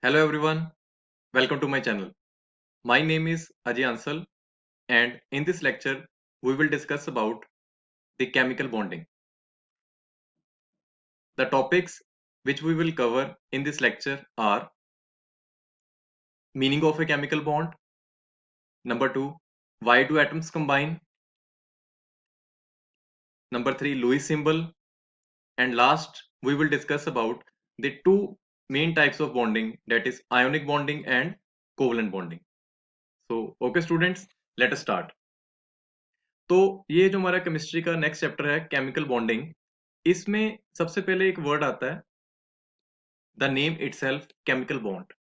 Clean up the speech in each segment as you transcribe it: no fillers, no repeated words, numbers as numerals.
Hello everyone, welcome to my channel. My name is Ajay Ansal and in this lecture we will discuss about the chemical bonding. The topics which we will cover in this lecture are meaning of a chemical bond, number 2, why do atoms combine, number 3, Lewis symbol, and last we will discuss about the two main types of bonding, that is ionic bonding and covalent bonding. So okay students, let us start. तो ये जो हमारा chemistry का next chapter है chemical bonding, इसमें सबसे पहले एक वर्ड आता है the name itself chemical bond.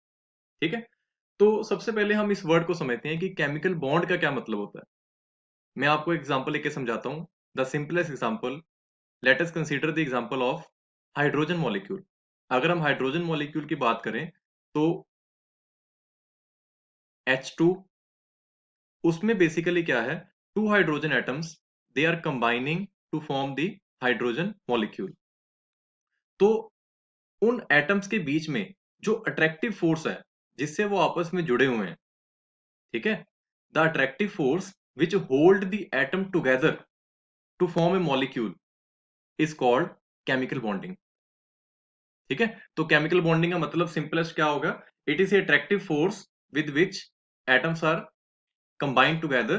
ठीक है, तो सबसे पहले हम इस वर्ड को समझते हैं कि केमिकल बॉन्ड का क्या मतलब होता है। मैं आपको एग्जांपल लेके समझाता हूँ। The simplest example, let us consider the example of hydrogen molecule. अगर हम हाइड्रोजन मॉलिक्यूल की बात करें तो H2, उसमें बेसिकली क्या है, two hydrogen atoms they are combining to form the hydrogen molecule. तो उन एटम्स के बीच में जो अट्रैक्टिव फोर्स है जिससे वो आपस में जुड़े हुए हैं, ठीक है, the attractive force which hold the atom together to form a molecule is called chemical bonding. ठीक है, तो केमिकल बॉन्डिंग का मतलब सिंपलेस्ट क्या होगा, it is a attractive force with which atoms are combined together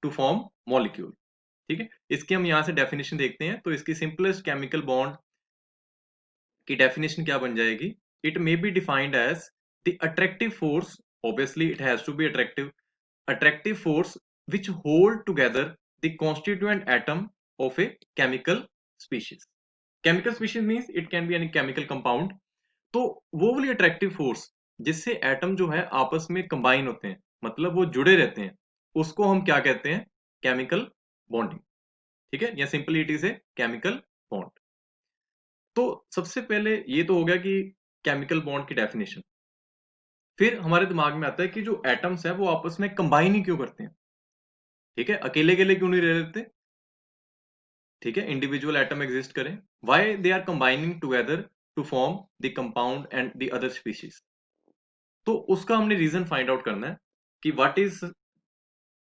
to form molecule. ठीक है, इसकी हम यहां से डेफिनेशन देखते हैं। तो इसकी सिंपलेस्ट केमिकल बॉन्ड की डेफिनेशन क्या बन जाएगी, it may be defined as the attractive force, obviously it has to be attractive force which hold together the constituent atom of a chemical species. Chemical species means it can be any chemical compound. तो वो वाली attractive force जिससे atom जो है आपस में combine होते हैं, मतलब वो जुड़े रहते हैं, उसको हम क्या कहते हैं, केमिकल बॉन्डिंग। ठीक है, या simply it is a chemical bond. तो सबसे पहले ये तो हो गया कि केमिकल बॉन्ड की डेफिनेशन। फिर हमारे दिमाग में आता है कि जो एटम्स है वो आपस में कंबाइन ही क्यों करते हैं। ठीक है, अकेले अकेले क्यों नहीं रह लेते। ठीक है, इंडिविजुअल एटम एग्जिस्ट करें, why they are combining together to form the compound and the other species. तो उसका हमने रीजन फाइंड आउट करना है कि what is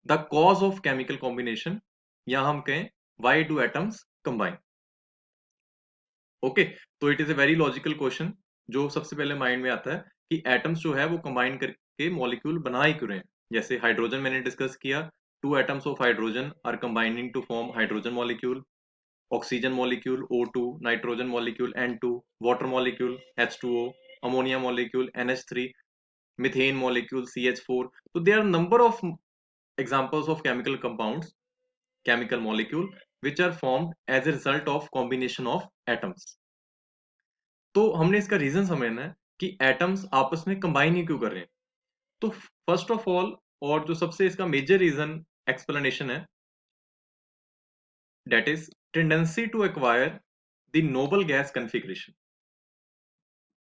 the cause of chemical combination, या हम कहें why do atoms combine. Okay, तो it is a very logical question जो सबसे पहले माइंड में आता है कि एटम्स जो है वो कंबाइन करके मॉलिक्यूल बना ही क्यों रहे हैं। जैसे हाइड्रोजन मैंने डिस्कस किया, two atoms of hydrogen are combining to form hydrogen molecule, oxygen molecule O2, nitrogen molecule N2, water molecule H2O, ammonia molecule NH3, methane molecule CH4। तो there are number of examples of chemical compounds, chemical molecule which are formed as a result of combination of atoms। तो हमने इसका reason समझना है कि atoms आपस में combine ही क्यों कर रहे हैं। तो फर्स्ट ऑफ ऑल, और जो सबसे इसका मेजर रीजन एक्सप्लेनेशन है, that is tendency to acquire the noble gas configuration.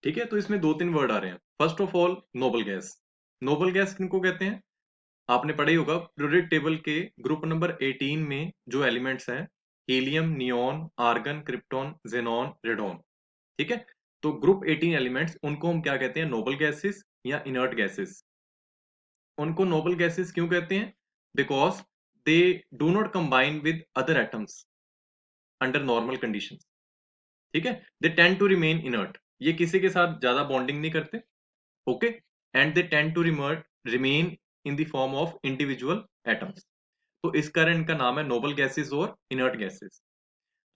ठीक है, तो इसमें दो तीन वर्ड आ रहे हैं। First of all, noble gas. Noble gas किनको कहते हैं, आपने पढ़ा ही होगा पीरियोडिक टेबल के ग्रुप नंबर 18 में जो एलिमेंट्स हैं, helium, neon, argon, krypton, xenon, radon. ठीक है, तो ग्रुप 18 एलिमेंट्स, उनको हम क्या कहते हैं, noble gases or inert gases. उनको नोबल गैसेस क्यों कहते हैं, because they do not combine with other atoms under normal conditions. ठीक है, they tend to remain inert, ये किसी के साथ ज्यादा बॉन्डिंग नहीं करते। Okay, and they tend to remain in the form of individual atoms. तो इस कारण इनका नाम है नोबल गैसेस और इनर्ट गैसेस।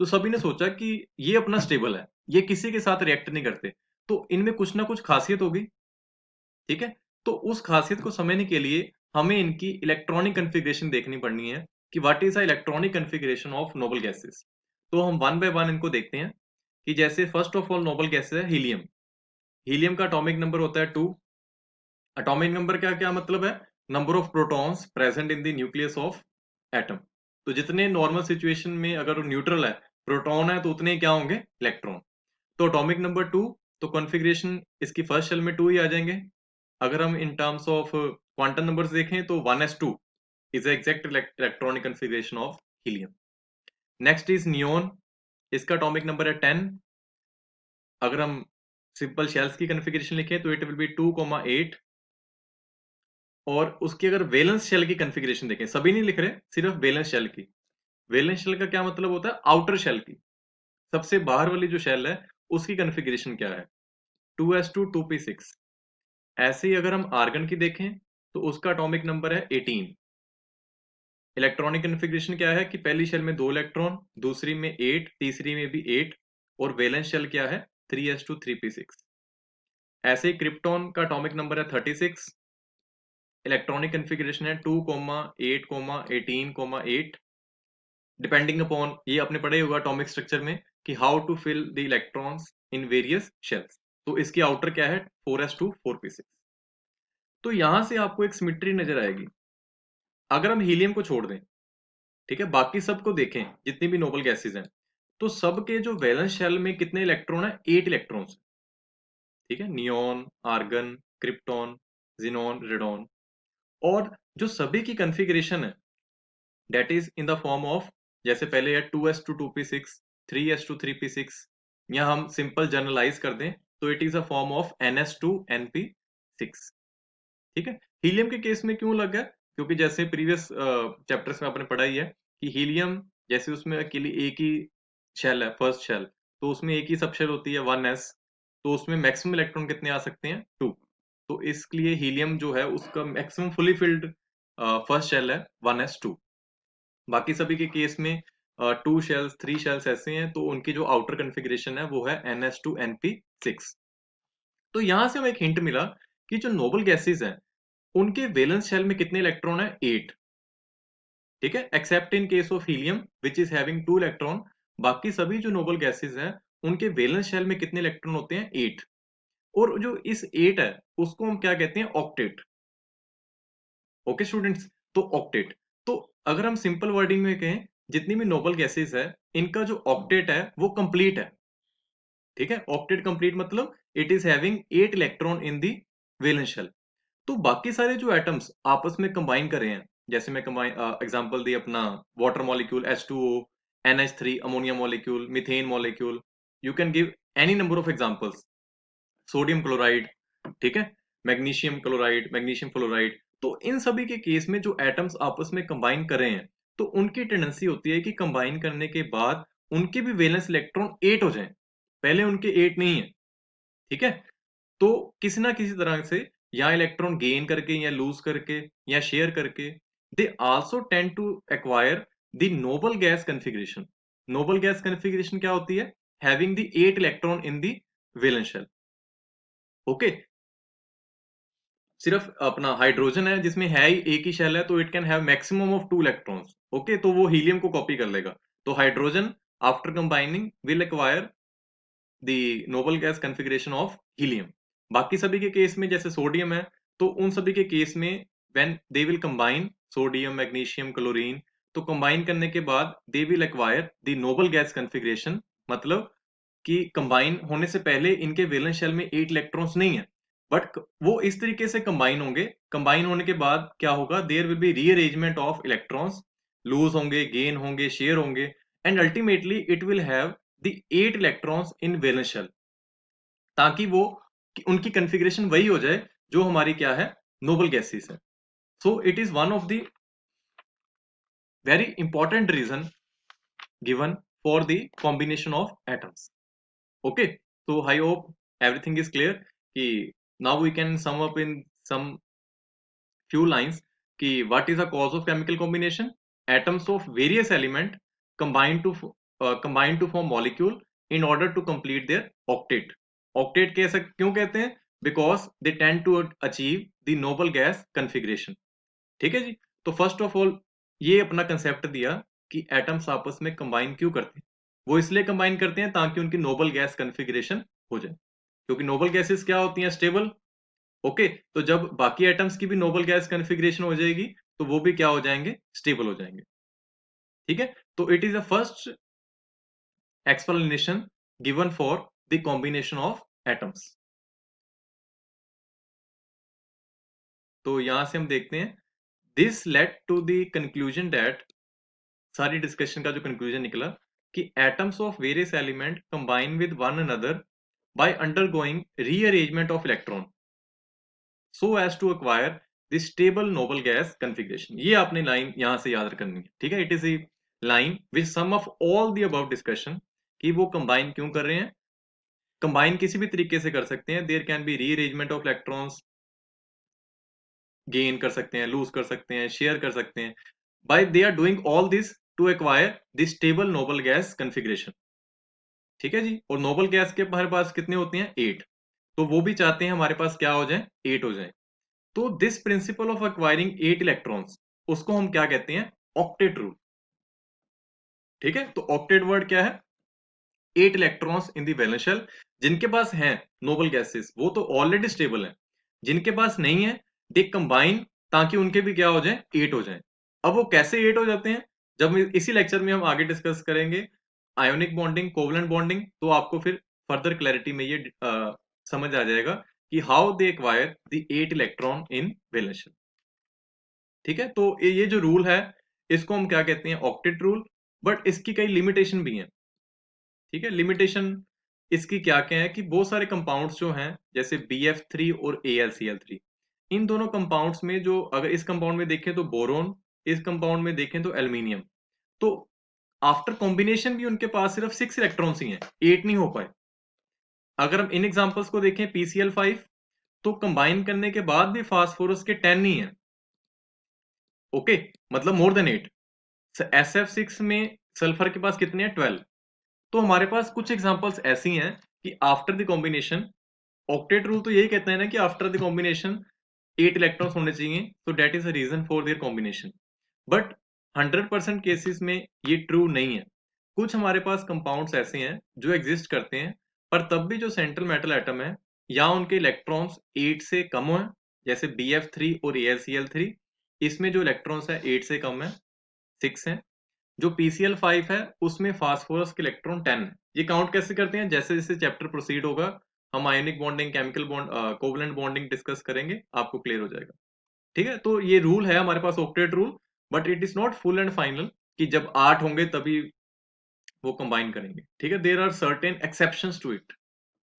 तो सभी ने सोचा कि ये अपना स्टेबल है, ये किसी के साथ रिएक्ट नहीं करते, तो इनमें कुछ ना कुछ खासियत होगी। ठीक है, तो उस खासियत को समझने के लिए हमें इनकी इलेक्ट्रॉनिक कन्फिग्रेशन देखनी पड़नी है कि what is the electronic configuration of noble gases. तो हम वन बाय वन इनको देखते हैं कि जैसे first of all Nobel gases है हीलियम। हीलियम का एटॉमिक नंबर होता है 2। एटॉमिक नंबर क्या क्या मतलब है, number of protons present in the nucleus of atom. तो जितने नॉर्मल सिचुएशन में अगर न्यूट्रल है, प्रोटॉन है, तो उतने क्या होंगे, इलेक्ट्रॉन। तो एटॉमिक नंबर 2, तो कॉन्फ़िगरेशन इसकी फर्स्ट शेल में 2 ही आ जाएंगे। अगर हम in terms of quantum numbers देखें तो 1s2 is exact electronic configuration of helium. Next is neon, इसका एटॉमिक नंबर है 10। अगर हम सिंपल शेल्स की कन्फिग्रेशन लिखें तो इट विल बी 2,8। और उसकी अगर वैलेंस शेल की कन्फिग्रेशन देखें, सभी नहीं लिख रहे, सिर्फ वैलेंस शेल की। वैलेंस शेल का क्या मतलब होता है? आउटर शेल की, सबसे बाहर वाली जो शेल है उसकी कन्फिग्रेशन क्या है? 2s2 2p6। ऐसे ही अगर हम आर्गन की देखें तो उसका एटॉमिक नंबर है 18। इलेक्ट्रॉनिक कन्फिग्रेशन क्या है कि पहली शेल में 2 इलेक्ट्रॉन, दूसरी में 8, तीसरी में भी 8, और वैलेंस शेल क्या है? 3s2 3p6। ऐसे ही क्रिप्टॉन का एटॉमिक नंबर है 36। इलेक्ट्रॉनिक कन्फिग्रेशन है 2, 8, 18, 8। डिपेंडिंग अपॉन, ये आपने पढ़ा ही होगा एटॉमिक स्ट्रक्चर में कि how to fill the electrons in various shells. तो इसकी आउटर क्या है? 4s2 4p6। तो यहां से आपको एक सिमिट्री नजर आएगी। अगर हम हीलियम को छोड़ दें, ठीक है, बाकी सबको देखें, जितनी भी नोबल गैसेस हैं, तो सबके जो वैलेंस शेल में कितने इलेक्ट्रॉन है? 8 इलेक्ट्रॉन्स। ठीक है, neon, argon, krypton, xenon, radon. और जो सभी की कन्फिग्रेशन है that is in the form of, जैसे पहले है 2s2 2p6, 3s2 3p6, या हम सिंपल जनरलाइज कर दें तो it is a form of ns2 np6। ठीक है। हीलियम के केस में क्यों लग गया? क्योंकि जैसे प्रीवियस चैप्टर्स में आपने पढ़ा ही है कि हीलियम जैसे उसमें अकेली एक ही शेल है, फर्स्ट शेल, तो उसमें एक ही सब शेल होती है 1s, तो उसमें मैक्सिमम इलेक्ट्रॉन कितने आ सकते हैं? 2। तो इसलिए हीलियम जो है उसका maximum fully filled first shell है 1s2। बाकी सभी के केस में 2 शेल्स 3 शेल्स ऐसे हैं, तो उनकी जो आउटर कन्फिग्रेशन है वो है ns2 np6। तो यहां से हमें एक हिंट मिला कि जो नोबल गैसेस हैं उनके वैलेंस शेल में कितने इलेक्ट्रॉन है? 8। ठीक है, accept in case of helium which is having 2 electron. बाकी सभी जो नोबल गैसेस हैं उनके वैलेंस शेल में कितने इलेक्ट्रॉन होते हैं? 8। और जो इस 8 है उसको हम क्या कहते हैं? ऑक्टेट। ओके स्टूडेंट्स, तो ऑक्टेट। तो अगर हम सिंपल वर्डिंग में कहें, जितनी भी नोबल गैसेस है इनका जो ऑक्टेट है वो कंप्लीट है। ठीक है, ऑक्टेट कंप्लीट मतलब it is having 8 electron in the valence shell. तो बाकी सारे जो एटम्स आपस में कंबाइन कर रहे हैं, जैसे मैं कंबाइन एग्जांपल दी अपना water molecule H2O, NH3 ammonia molecule, methane molecule, you can give any number of examples, sodium chloride, ठीक है, मैग्नीशियम क्लोराइड, मैग्नीशियम फ्लोराइड। तो इन सभी के केस में जो एटम्स आपस में कंबाइन कर रहे हैं, तो उनकी टेंडेंसी होती है कि कंबाइन करने के बाद उनके भी वैलेंस इलेक्ट्रॉन 8 हो जाएं, पहले उनके 8 नहीं है। ठीक है, तो किसी ना किसी तरह से या इलेक्ट्रॉन गेन करके या लूज करके या शेयर करके, they also tend to acquire the noble gas configuration. Noble gas configuration क्या होती है? Having the 8 electron in the valence shell. Okay, सिर्फ अपना हाइड्रोजन है जिसमें है ही एक ही शेल है, तो it can have maximum of 2 electrons. Okay, तो वो हीलियम को कॉपी कर लेगा। तो hydrogen after combining will acquire the noble gas configuration of helium. बाकी सभी के केस में जैसे सोडियम है, तो उन सभी के केस में when they will combine sodium, magnesium, chlorine, तो कंबाइन करने के बाद they will acquire the noble gas configuration. मतलब कि कंबाइन होने से पहले इनके वैलेंस शेल में 8 इलेक्ट्रॉन्स नहीं है, बट वो इस तरीके से कंबाइन होंगे। कंबाइन होने के बाद क्या होगा? There will be rearrangement of electrons, lose होंगे, गेन होंगे, शेयर होंगे, and ultimately it will have the 8 electrons in valence shell, ताकि वो उनकी कन्फिग्रेशन वही हो जाए जो हमारी क्या है? नोबल गैसेस है। So it is one of the very important reason given for the combination of atoms. Okay, so I hope everything is clear कि now we can sum up in some few lines कि what is the cause of chemical combination? Atoms of various element combine to form molecule in order to complete their octet. Octet कैसे क्यों कहते हैं? Because they tend to achieve the noble gas configuration. ठीक है जी। तो first of all ये अपना concept दिया कि एटम्स आपस में कंबाइन क्यों करते हैं। वो इसलिए कंबाइन करते हैं ताकि उनकी नोबल गैस कन्फिग्रेशन हो जाए, क्योंकि नोबल गैसेस क्या होती हैं? स्टेबल। ओके, तो जब बाकी एटम्स की भी नोबल गैस कन्फिग्रेशन हो जाएगी तो वो भी क्या हो जाएंगे? स्टेबल हो जाएंगे। ठीक है, तो it is the first explanation given for the combination of atoms. तो यहां से हम देखते हैं this led to the conclusion that, सारी डिस्कशन का जो कंक्लूजन निकला कि atoms of various element combine with one another by undergoing rearrangement of electron so as to acquire the stable noble gas configuration. ये आपने लाइन यहां से याद करनी है, ठीक है. It is a line which sum of all the above discussion कि वो कंबाइन क्यों कर रहे हैं. कंबाइन किसी भी तरीके से कर सकते हैं. There can be rearrangement of electrons, gain कर सकते हैं, लूज कर सकते हैं, शेयर कर सकते हैं. By they are doing all this to acquire the stable noble gas configuration. ठीक है जी. और नोबल गैस के हमारे पास कितने होते हैं? 8. तो वो भी चाहते हैं हमारे पास क्या हो जाए? 8 हो जाए. तो this principle of acquiring 8 electrons, उसको हम क्या कहते हैं? Octet rule. ठीक है. तो ऑक्टेट वर्ड क्या है? 8 electrons in the valence shell. जिनके पास हैं नोबल गैसेस वो तो ऑलरेडी स्टेबल है. जिनके पास नहीं है दे कंबाइन ताकि उनके भी क्या हो जाए? 8 हो जाए. अब वो कैसे 8 हो जाते हैं जब इसी लेक्चर में हम आगे डिस्कस करेंगे आयोनिक बॉन्डिंग, कोवलेंट बॉन्डिंग. तो आपको फिर फर्दर क्लैरिटी में ये समझ आ जाएगा कि how they acquire the 8 electron in valence shell. ठीक है. तो ये जो रूल है इसको हम क्या कहते हैं? Octet rule. बट इसकी कई लिमिटेशन भी हैं. ठीक है. लिमिटेशन इसकी क्या क्या है कि बहुत सारे कंपाउंड्स जो हैं जैसे BF3 और AlCl3, इन दोनों कंपाउंड्स में जो अगर इस कंपाउंड में देखें तो बोरोन, इस कंपाउंड में देखें तो एल्यूमिनियम. तो आफ्टर कॉम्बिनेशन भी उनके पास सिर्फ 6 इलेक्ट्रॉन्स ही हैं, 8 नहीं हो पाए. अगर हम इन एग्जांपल्स को देखें PCl5, तो कंबाइन करने के बाद भी फास्फोरस के 10 नहीं है. ओके. मतलब मोर देन 8. SF6 में सल्फर के पास कितने हैं? 12. तो हमारे पास कुछ एग्जांपल्स ऐसी हैं कि after the combination, octet rule तो यही कहता है ना कि आफ्टर द कॉम्बिनेशन 8 इलेक्ट्रॉन्स होने चाहिए. तो that is a reason for their combination. But 100% cases में ये ट्रू नहीं है. कुछ हमारे पास कंपाउंड्स ऐसे हैं जो एग्जिस्ट करते हैं पर तब भी जो सेंट्रल मेटल एटम है या उनके इलेक्ट्रॉन्स 8 से कम हो, जैसे BF3 और AlCl3, इसमें जो इलेक्ट्रॉन्स है 8 से कम है, 6 है. जो PCl5 है उसमें फास्फोरस के इलेक्ट्रॉन 10 है. ये काउंट कैसे करते हैं? जैसे जैसे चैप्टर प्रोसीड होगा हम ionic bonding, chemical bond, covalent bonding discuss करेंगे, आपको क्लियर हो जाएगा. ठीक है. तो ये रूल है हमारे पास octet rule. But it is not full and final कि जब 8 होंगे तभी वो कंबाइन करेंगे. ठीक है. There are certain exceptions to it.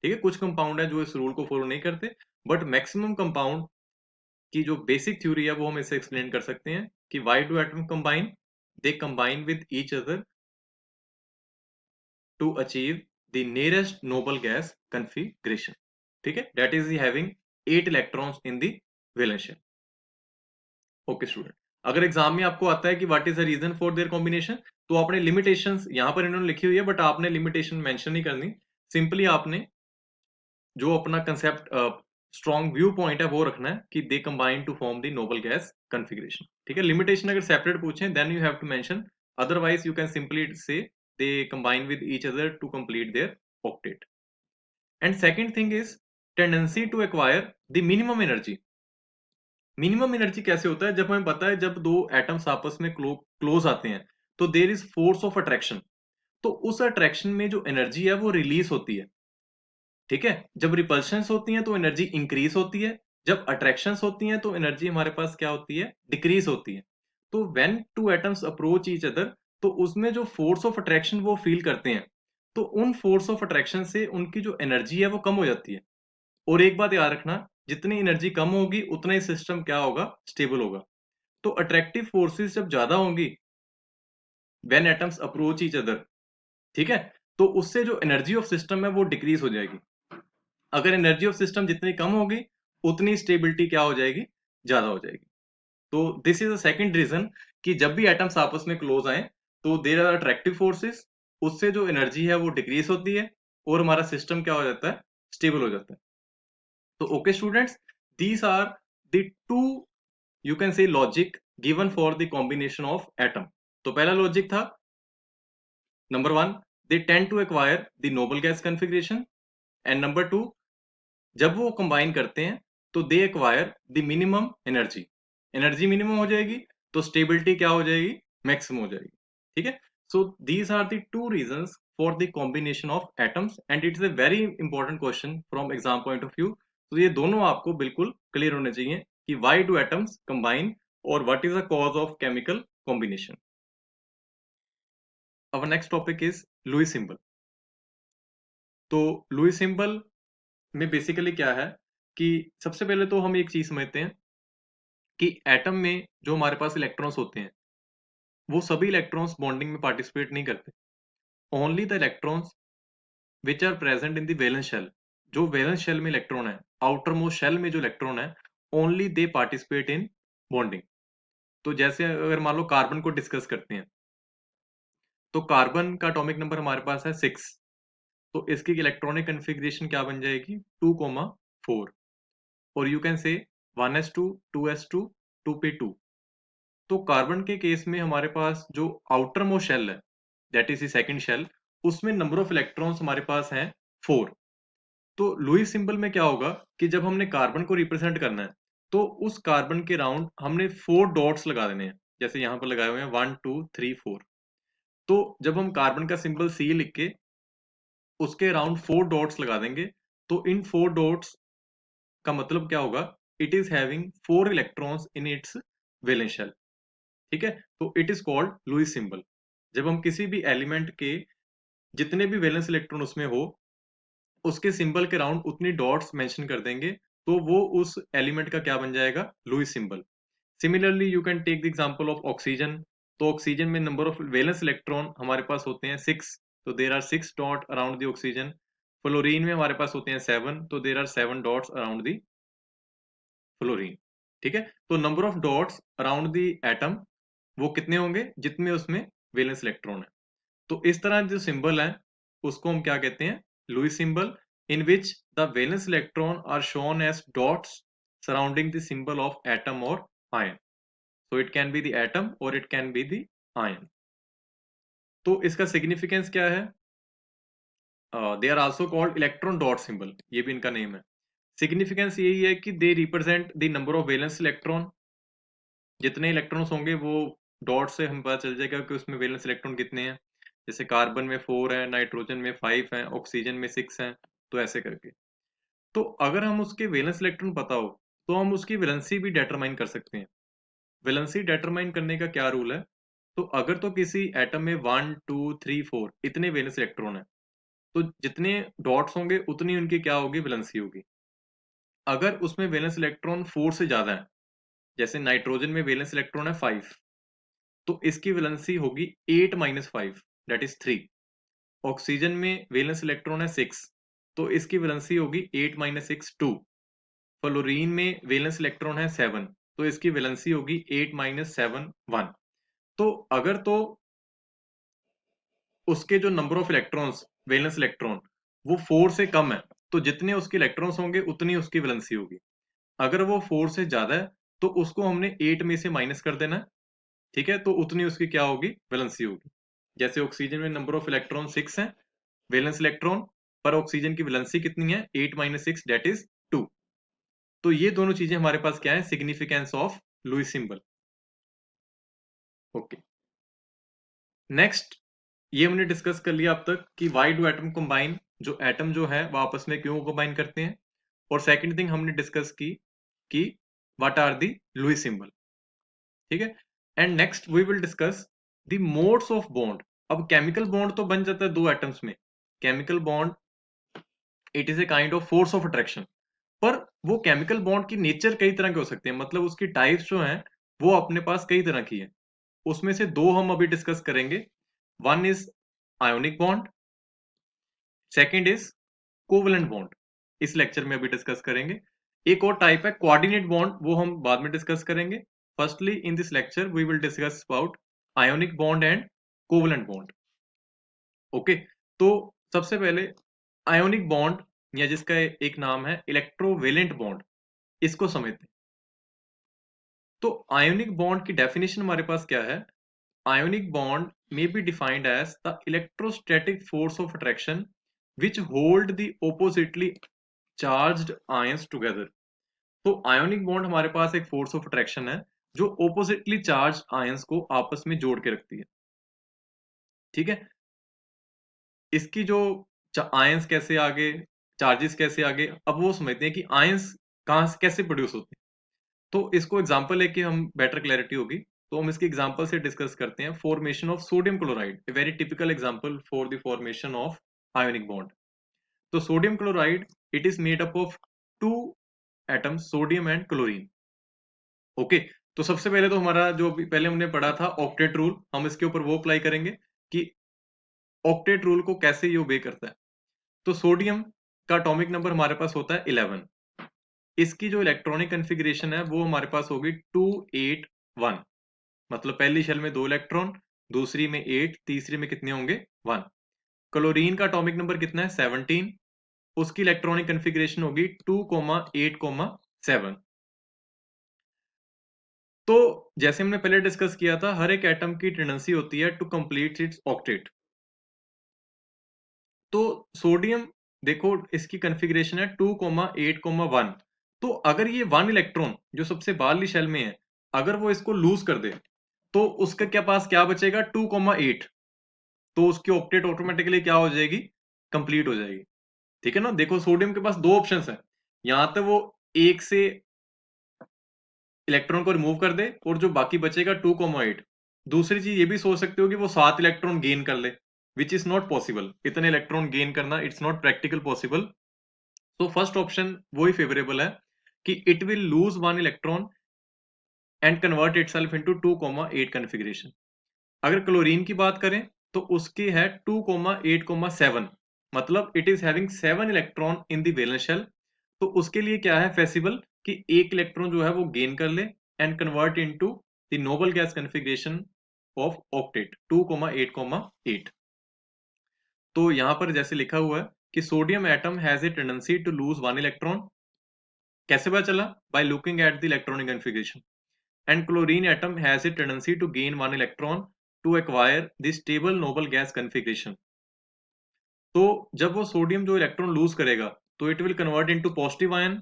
ठीक है. कुछ कंपाउंड है जो इस रूल को फॉलो नहीं करते. बट मैक्सिमम कंपाउंड की जो बेसिक थ्योरी है वो हम इसे एक्सप्लेन कर सकते हैं कि why do atom combine. They combine with each other to achieve the nearest noble gas configuration. ठीक है. that is having 8 electrons in the valence shell. Okay student. अगर एग्जाम में आपको आता है कि what is the reason for their combination, तो आपने लिमिटेशंस यहां पर इन्होंने लिखी हुई है बट आपने लिमिटेशन मेंशन नहीं करनी. सिंपली आपने जो अपना कंसेप्ट स्ट्रॉन्ग व्यू पॉइंट है वो रखना है कि they combine to form the noble gas configuration. ठीक है. लिमिटेशन अगर सेपरेट पूछें then you have to mention, otherwise you can simply say they combine with each other to complete their octet. And second thing is tendency to acquire the minimum energy. Minimum energy कैसे होता है? जब हमें पता है जब दो atoms आपस में क्लोज आते हैं तो there is force of attraction. तो उस अट्रैक्शन में जो एनर्जी है वो रिलीज होती है. ठीक है. जब रिपल्शंस होती हैं तो एनर्जी इंक्रीज होती है. जब अट्रैक्शंस होती हैं तो एनर्जी हमारे पास क्या होती है? डिक्रीज होती है. तो when two atoms approach each other, तो उसमें जो फोर्स ऑफ अट्रैक्शन वो फील करते हैं, तो उन फोर्स ऑफ अट्रैक्शन से उनकी जो एनर्जी है वो कम हो जाती है. और एक बात याद रखना, जितनी एनर्जी कम होगी उतना ही सिस्टम क्या होगा? स्टेबल होगा. तो अट्रैक्टिव फोर्सेस जब ज्यादा होंगी when atoms approach each other, ठीक है, तो उससे जो एनर्जी ऑफ सिस्टम है वो डिक्रीज हो जाएगी. अगर एनर्जी ऑफ सिस्टम जितनी कम होगी उतनी स्टेबिलिटी क्या हो जाएगी? ज्यादा हो जाएगी. तो this is a second reason कि जब भी एटम्स आपस में क्लोज आए तो देयर आर अट्रैक्टिव फोर्सेस, उससे जो एनर्जी है वो डिक्रीज होती है और हमारा सिस्टम क्या हो जाता है? स्टेबल हो जाता है. तो okay students, these are the two you can say logic given for the combination of atom. तो पहला लॉजिक था number one, they tend to acquire the noble gas configuration. And number two, जब वो combine करते हैं तो they acquire the minimum energy. Energy minimum हो जाएगी तो स्टेबिलिटी क्या हो जाएगी? मैक्सिमम हो जाएगी. ठीक है. So these are the two reasons for the combination of atoms and it's a very important question from exam point of view. तो ये दोनों आपको बिल्कुल क्लियर होने चाहिए कि व्हाई डू एटम्स कंबाइन और what is the cause of chemical combination. Our next topic is Lewis symbol. तो लुईस सिंबल में बेसिकली क्या है कि सबसे पहले तो हम एक चीज समझते हैं कि एटम में जो हमारे पास इलेक्ट्रॉन्स होते हैं वो सभी इलेक्ट्रॉन्स बॉन्डिंग में पार्टिसिपेट नहीं करते। Only the electrons which are present in the valence shell, जो वैलेंस शेल में इलेक्ट्रॉन है, आउटर मोस्ट शेल में जो इलेक्ट्रॉन है, only they participate in bonding. तो जैसे अगर मान लो कार्बन को डिस्कस करते हैं, तो कार्बन का एटॉमिक नंबर हमारे पास है 6। तो इसकी इलेक्ट्रॉनिक कन्फिग्रेशन क्या बन जाएगी, 2,4। और यू कैन से 1s2 2s2 2p2। तो कार्बन के केस में हमारे पास जो आउटर मोस्ट शेल है, that is the second shell, उसमें नंबर ऑफ इलेक्ट्रॉन्स हमारे पास हैं 4। तो लुईस सिंबल में क्या होगा कि जब हमने कार्बन को रिप्रेजेंट करना है, तो उस कार्बन के राउंड हमने 4 डॉट्स लगा देने हैं, जैसे यहाँ पर लगाए हुए हैं 1 2 3 4। तो जब हम कार्बन का सिंबल सी लिख के उसके अराउंड 4 डॉट्स लगा देंगे, तो इन 4 डॉट्स का मतलब क्या होगा, it is having 4 electrons in its valence shell. ठीक है, तो it is called Lewis symbol. जब हम किसी भी एलिमेंट के जितने भी वैलेंस इलेक्ट्रॉन उसमें हो, उसके सिंबल के राउंड उतनी डॉट्स मेंशन कर देंगे, तो वो उस एलिमेंट का क्या बन जाएगा, Lewis symbol. Similarly you can take the example of oxygen. तो ऑक्सीजन में नंबर ऑफ वैलेंस इलेक्ट्रॉन हमारे पास होते हैं 6, तो there are 6 dot around the oxygen. Fluorine में हमारे पास होते हैं 7, तो there are 7 dots around the fluorine. ठीक है, तो number of dots around the atom वो कितने होंगे, जितने उसमें वैलेंस इलेक्ट्रॉन है। तो इस तरह जो सिंबल है उसको हम क्या कहते हैं, Lewis symbol, in which the valence electron are shown as dots surrounding the symbol of atom और ion. So it can be the atom और it can be the ion. तो इसका सिग्निफिकेंस क्या है, they are also called electron dot symbol, ये भी इनका name है। सिग्निफिकेंस यही है कि they represent the number of valence electron, जितने इलेक्ट्रॉन्स होंगे वो डॉट से हम पता चल जाएगा कि उसमें वैलेंस इलेक्ट्रॉन कितने हैं। जैसे कार्बन में 4 है, नाइट्रोजन में 5 है, ऑक्सीजन में 6 है, तो ऐसे करके। तो अगर हम उसके वैलेंस इलेक्ट्रॉन पता हो, तो हम उसकी वैलेंसी भी डिटरमाइन कर सकते हैं। वैलेंसी डिटरमाइन करने का क्या रूल है, तो अगर तो किसी एटम में 1 2 3 4 इतने वैलेंस इलेक्ट्रॉन है, तो जितने डॉट्स होंगे उतनी उनकी क्या होगी, वैलेंसी होगी। अगर उसमें वैलेंस इलेक्ट्रॉन 4 से ज्यादा है, जैसे नाइट्रोजन में वैलेंस इलेक्ट्रॉन है 5, तो इसकी वैलेंसी होगी 8 माइनस 5, दैट इज 3। ऑक्सीजन में वैलेंस इलेक्ट्रॉन है 6, तो इसकी वैलेंसी होगी 8 माइनस 6 2। फ्लोरीन में वैलेंस इलेक्ट्रॉन है 7, तो इसकी वैलेंसी होगी 8 माइनस 7 1। तो अगर तो उसके जो number of electrons, valence electron, वो 4 से कम है, तो जितने उसके इलेक्ट्रॉन्स होंगे उतनी उसकी वैलेंसी होगी। अगर वो 4 से ज्यादा है, तो उसको हमने 8 में से माइनस कर देना है। ठीक है, तो उतनी उसकी क्या होगी, वैलेंसी होगी। जैसे ऑक्सीजन में नंबर ऑफ इलेक्ट्रॉन 6 है, वैलेंस इलेक्ट्रॉन, पर ऑक्सीजन की वैलेंसी कितनी है, 8 माइनस 6 दैट इज 2। तो ये दोनों चीजें हमारे पास क्या है, significance of Lewis symbol. Okay, next, ये हमने डिस्कस कर लिया अब तक कि व्हाई डू एटम कंबाइन, जो एटम जो है वो आपस में क्यों कंबाइन करते हैं। और सेकंड थिंग हमने डिस्कस की कि what are the Lewis symbol. ठीक है, and next we will discuss the modes of bond. अब केमिकल बॉन्ड तो बन जाता है दो एटम्स में। Chemical bond it is a kind of force of attraction, पर वो केमिकल बॉन्ड की नेचर कई तरह के हो सकते हैं, मतलब उसकी टाइप्स जो हैं वो अपने पास कई तरह की है। उसमें से दो हम अभी डिस्कस करेंगे। One is ionic bond, second is covalent bond. इस लेक्चर में अभी डिस्कस करेंगे। एक और टाइप है कोऑर्डिनेट बॉन्ड, वो हम बाद में डिस्कस करेंगे। Firstly in this lecture we will discuss about ionic bond and covalent bond. Okay, तो सबसे पहले आयोनिक बॉन्ड, या जिसका एक नाम है इलेक्ट्रोवेलेंट बॉन्ड, इसको समझते हैं। तो आयोनिक बॉन्ड की डेफिनेशन हमारे पास क्या है, ionic bond may be defined as the electrostatic force of attraction which hold the oppositely charged ions together। तो ionic bond हमारे पास एक force of attraction है जो oppositely charged ions को आपस में जोड़ के रखती है। ठीक है, इसकी जो आयंस कैसे आगे, चार्जेस कैसे आगे, अब वो समझते हैं कि आयंस कहाँ से कैसे प्रोड्यूस होते हैं। तो इसको एग्जांपल लेके हम बेटर क्लैरिटी होगी, तो हम इसके एग्जांपल से डिस्कस करते हैं। Formation of sodium chloride, a very typical example for the formation of ionic bond. तो sodium chloride it is made up of 2 atoms, sodium and chlorine. Okay, तो सबसे पहले तो हमारा जो पहले हमने पढ़ा था ऑक्टेट रूल, हम इसके ऊपर वो अप्लाई करेंगे कि ऑक्टेट रूल को कैसे ये ओबे करता है। तो सोडियम का एटॉमिक नंबर हमारे पास होता है 11। इसकी जो इलेक्ट्रॉनिक कॉन्फ़िगरेशन है वो हमारे पास होगी 281। मतलब पहली शेल में 2 इलेक्ट्रॉन, दूसरी में 8, तीसरी में कितने होंगे 1। क्लोरीन का एटॉमिक नंबर कितना है 17। उसकी इलेक्ट्रॉनिक कॉन्फ़िगरेशन होगी 2,8,7। तो जैसे हमने पहले डिस्कस किया था, हर एक एटम की टेंडेंसी होती है टू कंप्लीट इट्स ऑक्टेट। तो सोडियम देखो इसकी कॉन्फ़िगरेशन है 2,8,1। तो अगर ये 1 इलेक्ट्रॉन जो सबसे बाहरली शेल में है, अगर वो इसको लूज कर दे तो उसके क्या पास क्या बचेगा 2,8। तो उसकी ऑक्टेट ऑटोमेटिकली क्या हो जाएगी, कंप्लीट हो जाएगी। ठीक है ना। देखो सोडियम के पास दो ऑप्शंस हैं, यहां तक वो एक से इलेक्ट्रॉन को रिमूव कर दे और जो बाकी बचेगा 2,8। दूसरी चीज ये भी सोच सकते हो कि वो 7 इलेक्ट्रॉन गेन कर ले, विच इज नॉट पॉसिबल। इतने इलेक्ट्रॉन गेन करना इट्स नॉट प्रैक्टिकल पॉसिबल। तो फर्स्ट ऑप्शन वही फेवरेबल है कि it will lose 1 electron and convert itself into 2,8 configuration. अगर क्लोरीन की बात करें तो उसकी है 2,8,7। मतलब it is having 7 electron in the valence shell. तो उसके लिए क्या है फेसिबल कि एक इलेक्ट्रॉन जो है वो गेन कर ले and convert into the noble gas configuration of octet 2,8,8। तो यहां पर जैसे लिखा हुआ है कि sodium atom has a tendency to lose 1 electron. कैसे पता चला, by looking at the electronic configuration. And chlorine atom has a tendency to gain 1 electron to acquire the stable noble gas configuration. तो जब वो सोडियम जो electron lose करेगा तो it will convert into positive ion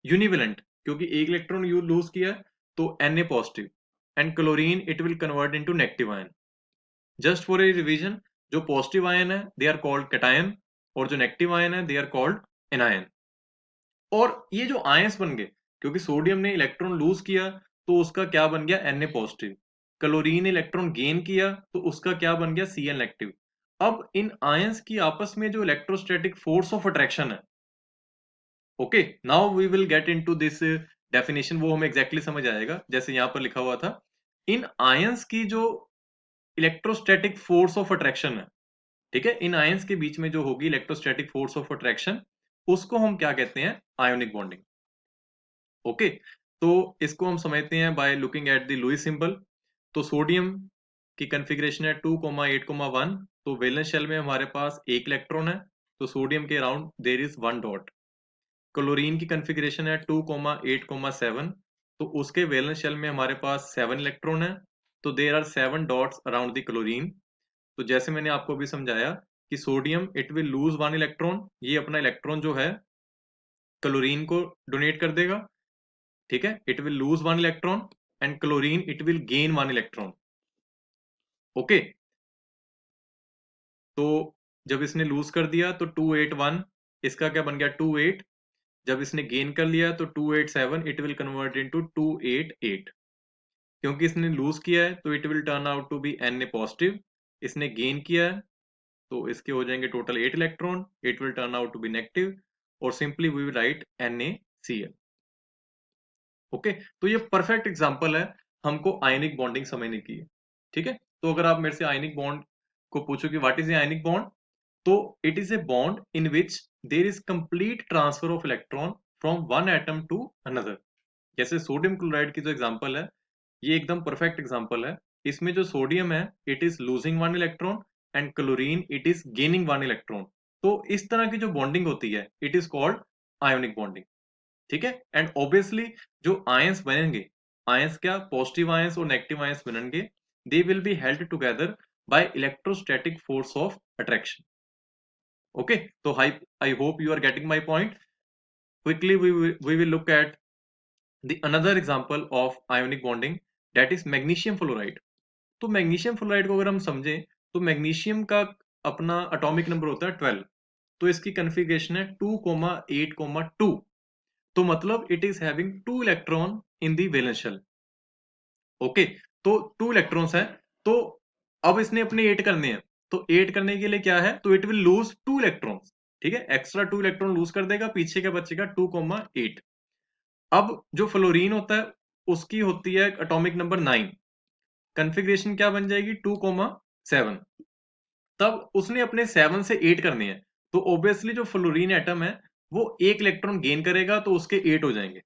यूनिवेलेंट, क्योंकि एक electron you lose किया है तो Na positive. And chlorine it will convert into negative ion. Just for a revision, जो पॉजिटिव आयन है दे आर कॉल्ड कैटायन और जो नेगेटिव आयन है दे आर कॉल्ड एनायन। और ये जो आयंस बन गए, क्योंकि सोडियम ने इलेक्ट्रॉन लूज किया तो उसका क्या बन गया Na पॉजिटिव। क्लोरीन ने इलेक्ट्रॉन गेन किया तो उसका क्या बन गया Cl नेगेटिव। अब इन आयंस की आपस में जो इलेक्ट्रोस्टैटिक फोर्स ऑफ अट्रैक्शन है, okay now we will get into this definition, वो हमें एग्जैक्टली समझ आएगा जैसे यहां पर लिखा हुआ था। इन आयंस की जो इलेक्ट्रोस्टैटिक फोर्स ऑफ अट्रैक्शन है, ठीक है, इन आयंस के बीच में जो होगी इलेक्ट्रोस्टैटिक फोर्स ऑफ अट्रैक्शन, उसको हम क्या कहते हैं आयोनिक बॉन्डिंग। ओके, तो इसको हम समझते हैं by looking at the Lewis symbol. तो सोडियम की कॉन्फ़िगरेशन है 2,8,1। तो वैलेंस शेल में हमारे पास एक इलेक्ट्रॉन है, तो सोडियम के around there is 1 dot. Chlorine की कॉन्फ़िगरेशन है 2,8,7। तो उसके वैलेंस शेल में हमारे पास 7 इलेक्ट्रॉन है, तो there are 7 dots around the chlorine. तो जैसे मैंने आपको अभी समझाया कि sodium it will lose 1 electron, ये अपना इलेक्ट्रॉन जो है क्लोरीन को डोनेट कर देगा। ठीक है, it will lose 1 electron and chlorine it will gain 1 electron. Okay, तो जब इसने लूज कर दिया तो 281, इसका क्या बन गया 28। जब इसने गेन कर लिया तो 287, इट विल कन्वर्ट इनटू 288। क्योंकि इसने लूज किया है तो it will turn out to be Na positive. इसने गेन किया है तो इसके हो जाएंगे total 8 electron, it will turn out to be negative और simply we will write NaCl। Okay, तो ये परफेक्ट एग्जांपल है हमको आयनिक बॉन्डिंग समझने की है। ठीक है, तो अगर आप मेरे से आयनिक बॉन्ड को पूछो कि what is a ionic bond, तो it is a bond in which there is complete transfer of electron from one atom to another. जैसे सोडियम क्लोराइड की जो एग्जांपल है, ये एकदम परफेक्ट एग्जांपल है। इसमें जो सोडियम है it is losing 1 electron and chlorine it is gaining 1 electron. तो इस तरह की जो बॉन्डिंग होती है it is called ionic bonding. ठीक है, एंड ऑब्वियसली जो आयंस बनेंगे, आयंस क्या पॉजिटिव आयंस और नेगेटिव आयंस बनेंगे, they will be held together by electrostatic force of attraction. Okay, तो I hope you are getting my point. Quickly we will look at the another example of ionic bonding, that is magnesium fluoride। तो magnesium fluoride को अगर हम समझें तो magnesium का अपना atomic number होता है 12। तो इसकी कॉन्फ़िगरेशन है 2,8,2। तो मतलब it is having 2 electron in the valence shell. Okay, तो 2 इलेक्ट्रॉन्स हैं। तो अब इसने अपने 8 करने हैं, तो 8 करने के लिए क्या है, तो इट विल लूज 2 इलेक्ट्रॉन्स। ठीक है, एक्स्ट्रा 2 इलेक्ट्रॉन लूज कर देगा, पीछे का बचेगा 2,8। अब जो फ्लोरीन होता है उसकी होती है एटॉमिक नंबर 9, कन्फिग्रेशन क्या बन जाएगी 2,7। तब उसने अपने 7 से 8 करने हैं, तो ऑब्वियसली जो फ्लोरीन एटम है वो एक इलेक्ट्रॉन गेन करेगा, तो उसके 8 हो जाएंगे।